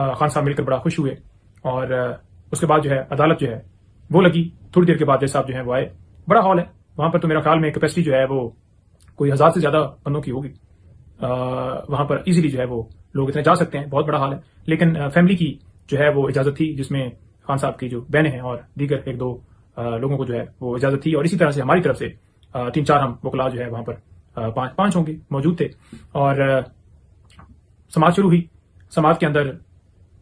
خان صاحب مل کر بڑا خوش ہوئے، اور اس کے بعد جو ہے عدالت جو ہے وہ لگی. تھوڑی دیر کے بعد جج صاحب جو ہے وہ آئے. بڑا ہال ہے وہاں پر، تو میرا خیال میں کیپیسٹی جو ہے وہ کوئی 1000 سے زیادہ بندوں کی ہوگی. وہاں پر ایزیلی جو ہے وہ لوگ اتنے جا سکتے ہیں، بہت بڑا ہال ہے. لیکن فیملی کی جو ہے وہ اجازت تھی، جس میں خان صاحب کی جو بہنیں ہیں اور دیگر ایک دو لوگوں کو جو ہے وہ اجازت تھی. اور اسی طرح سے ہماری طرف سے 3-4 ہم وکلا جو ہے وہاں پر 5 ہوں گے موجود تھے. اور سماعت شروع ہوئی. سماعت کے اندر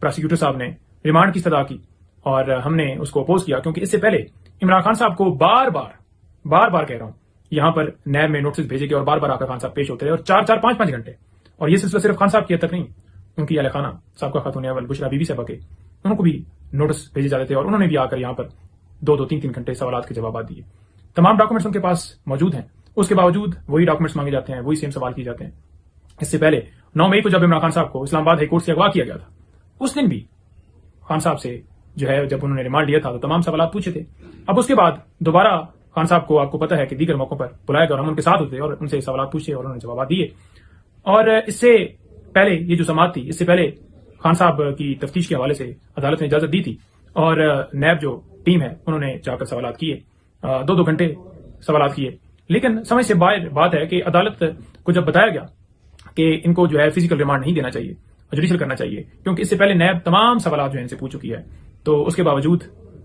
پروسیکیوٹر صاحب نے ریمانڈ کی استدعا کی اور ہم نے اس کو اپوز کیا، کیونکہ اس سے پہلے عمران خان صاحب کو بار بار کہہ رہا ہوں یہاں پر نیب میں نوٹس بھیجے گئے اور بار بار آ کر خان صاحب پیش ہوتے رہے، اور 4-5 گھنٹے. اور یہ سلسلہ صرف خان صاحب کی حد تک نہیں، ان کی اہل خانہ صاحب کا خاتون اول بشرا بی بی صاحبہ کے، ان کو بھی نوٹس بھیجے جاتے تھے، اور انہوں نے بھی آ کر یہاں پر 2-3 گھنٹے سوالات کے جوابات دیے. تمام ڈاکومنٹس ان کے پاس موجود ہیں، اس کے باوجود وہی ڈاکومنٹس مانگے جاتے ہیں، وہی سیم سوال کیے جاتے ہیں. اس سے پہلے 9 مئی کو جب عمران خان صاحب کو اسلام آباد ہائی کورٹ سے اغوا کیا گیا تھا، اس دن بھی خان صاحب سے جو ہے جب انہوں نے ریمانڈ لیا تھا تو تمام سوالات پوچھے تھے. اب اس کے بعد دوبارہ خان صاحب کو، آپ کو پتا ہے کہ دیگر موقعوں پر بلایا گیا اور ہم ان کے ساتھ ہوتے اور ان سے سوالات پوچھے اور انہوں نے جوابات دیے. اور اس سے پہلے یہ جو سماعت تھی، اس سے پہلے خان صاحب کی تفتیش کے حوالے سے عدالت نے اجازت دی تھی، اور نیب جو ٹیم ہے انہوں نے جا کر سوالات کیے، 2 گھنٹے سوالات کیے. لیکن سمجھ سے باہر بات ہے کہ عدالت کو جب بتایا گیا کہ ان کو جو ہے فزیکل ریمانڈ نہیں دینا چاہیے، جوڈیشل کرنا چاہیے، کیونکہ اس سے پہلے نیب تمام سوالات جو ہے ان سے پوچھ چکی ہے، تو اس کے باوجود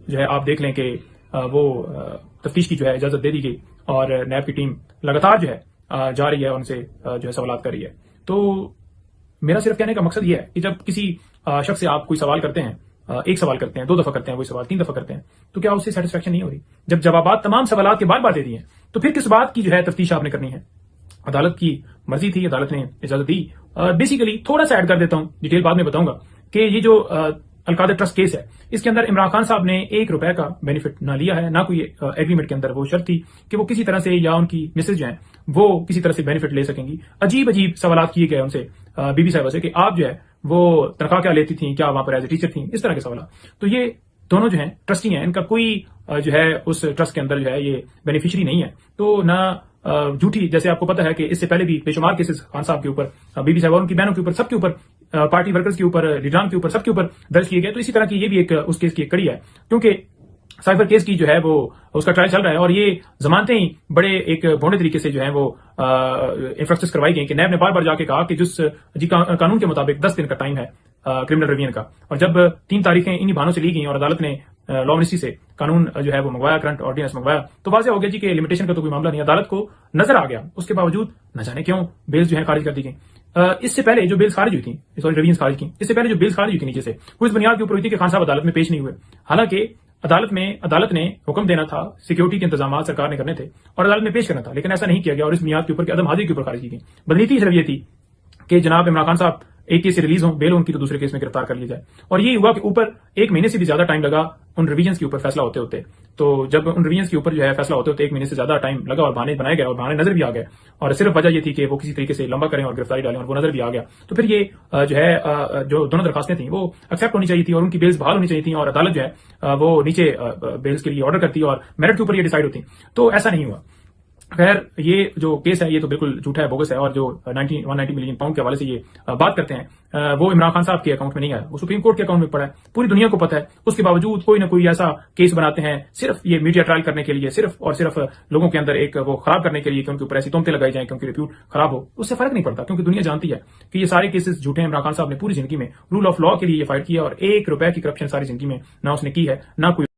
جو ہے آپ دیکھ لیں کہ وہ تفتیش کی جو ہے اجازت دے دی گئی، اور نیب کی ٹیم لگاتار جو ہے جا رہی ہے، ان سے جو ہے سوالات کر رہی ہے. تو میرا صرف کہنے کا مقصد یہ ہے کہ جب کسی شخص سے آپ کوئی سوال کرتے ہیں، ایک سوال کرتے ہیں، 2 دفعہ کرتے ہیں، وہی سوال 3 دفعہ کرتے ہیں، تو کیا اس سے سیٹسفیکشن نہیں ہو رہی؟ جب جوابات تمام سوالات کے بار دے دیے ہیں تو پھر کس بات کی جو ہے تفتیش آپ نے کرنی ہے؟ عدالت کی مرضی تھی، عدالت نے اجازت دی. بیسیکلی تھوڑا سا ایڈ کر دیتا ہوں، ڈیٹیل بعد میں بتاؤں گا کہ یہ جو القادر ٹرسٹ کیس ہے، اس کے اندر عمران خان صاحب نے 1 روپے کا بینیفٹ نہ لیا ہے، نہ کوئی ایگریمنٹ کے اندر وہ شرط تھی کہ وہ کسی طرح سے یا ان کی مسز جو ہیں وہ کسی طرح سے بینیفٹ لے سکیں گی. عجیب سوالات کیے گئے ان سے بی بی صاحبہ سے کہ آپ جو ہے وہ تنخواہ کیا لیتی تھیں، کیا وہاں پر ایز اے ٹیچر تھیں، اس طرح کے سوالات. تو یہ دونوں جو ہیں ٹرسٹی ہیں، ان کا کوئی جو ہے اس ٹرسٹ کے اندر جو ہے یہ بینیفیشری نہیں ہے. تو نہ جھوٹی، جیسے آپ کو پتا ہے کہ اس سے پہلے بھی بے شمار کیسز خان صاحب کے اوپر، بی بی صاحب اور ان کی بہنوں کے اوپر، سب کے اوپر، پارٹی ورکرز کے اوپر، لیڈران کے اوپر، سب کے اوپر درج کیے گئے. تو اسی طرح کی یہ بھی ایک اس کیس کی ایک کڑی ہے، کیونکہ سائبر کیس کی جو ہے وہ اس کا ٹرائل چل رہا ہے، اور یہ ضمانتیں ہی بڑے ایک بھونڈے طریقے سے جو ہیں وہ انفراسٹرکچر کروائی گئی کہ نیب نے بار جا کے کہا کہ جس قانون کے مطابق 10 دن کا ٹائم ہے کرمنل ریویژن کا، اور جب 3 تاریخیں انہی بہانوں سے لی گئیں اور عدالت نے لا منسٹری سے قانون جو ہے وہ منگوایا، کرنٹ آرڈیننس منگوایا، تو واضح ہو گیا جی کہ لمیٹیشن کا تو کوئی معاملہ نہیں. عدالت کو نظر آ گیا، اس کے باوجود نہ جانے کیوں بیلز جو ہے خارج کر دی گئی. اس سے پہلے جو بیلز خارج ہوئی تھیں، سوری ریویژن خارج کی، اس سے پہلے جو بیلز خارج ہوئی تھی نیچے سے، وہ اس بنیاد کے اوپر ہوئی تھی کہ خان صاحب عدالت میں پیش نہیں ہوئے. حالانکہ عدالت نے حکم دینا تھا، سیکیورٹی کے انتظامات سرکار نے کرنے تھے اور عدالت میں پیش کرنا تھا، لیکن ایسا نہیں کیا گیا، اور اس بنیاد کے اوپر کہ عدم حاضری کے اوپر خارج کی گئی. بدنیتی صرف یہ تھی کہ جناب عمران خان صاحب ایک کیس سے ریلیز ہوں، بیل ان کی تو دوسرے کیس میں گرفتار کر لیا جائے. اور یہ ہوا کہ اوپر 1 مہینے سے بھی زیادہ ٹائم لگا ان ریویژنز کے اوپر فیصلہ ہوتے. تو جب ان ریویژنز کے اوپر جو ہے فیصلہ ہوتے 1 مہینے سے زیادہ ٹائم لگا، اور بہانے بنائے گئے اور بہانے نظر بھی آ گئے، اور صرف وجہ یہ تھی کہ وہ کسی طریقے سے لمبا کریں اور گرفتاری ڈالیں، اور وہ نظر بھی آ گیا. تو پھر یہ جو ہے جو دونوں درخواستیں تھیں وہ ایکسیپٹ ہونی چاہیے تھی، اور ان کی بیلز بحال ہونی چاہیے تھیں، اور عدالت جو ہے وہ نیچے بیلز کے لیے آرڈر کرتی اور میرٹ کے اوپر یہ ڈیسائیڈ ہوتی. تو ایسا نہیں ہوا. خیر، یہ جو کیس ہے یہ تو بالکل جھوٹا ہے، بوگس ہے، اور جو 190 ملین پاؤنڈ کے حوالے سے یہ بات کرتے ہیں وہ عمران خان صاحب کے اکاؤنٹ میں نہیں آیا، وہ سپریم کورٹ کے اکاؤنٹ میں پڑا ہے، پوری دنیا کو پتا ہے. اس کے باوجود کوئی نہ کوئی ایسا کیس بناتے ہیں صرف یہ میڈیا ٹرائل کرنے کے لیے، صرف اور صرف لوگوں کے اندر ایک وہ خراب کرنے کے لیے کہ ان کے اوپر ایسی تہمتیں لگائی جائیں کہ ان کی ریپیوٹ خراب ہو. اس سے فرق نہیں پڑتا، کیونکہ دنیا جانتی ہے کہ یہ سارے کیسز جھوٹے ہیں. عمران خان صاحب نے پوری زندگی میں رول آف لا کے لیے یہ فائٹ کیا، اور 1 روپے کی کرپشن ساری زندگی میں نہ اس نے کی ہے، نہ کوئی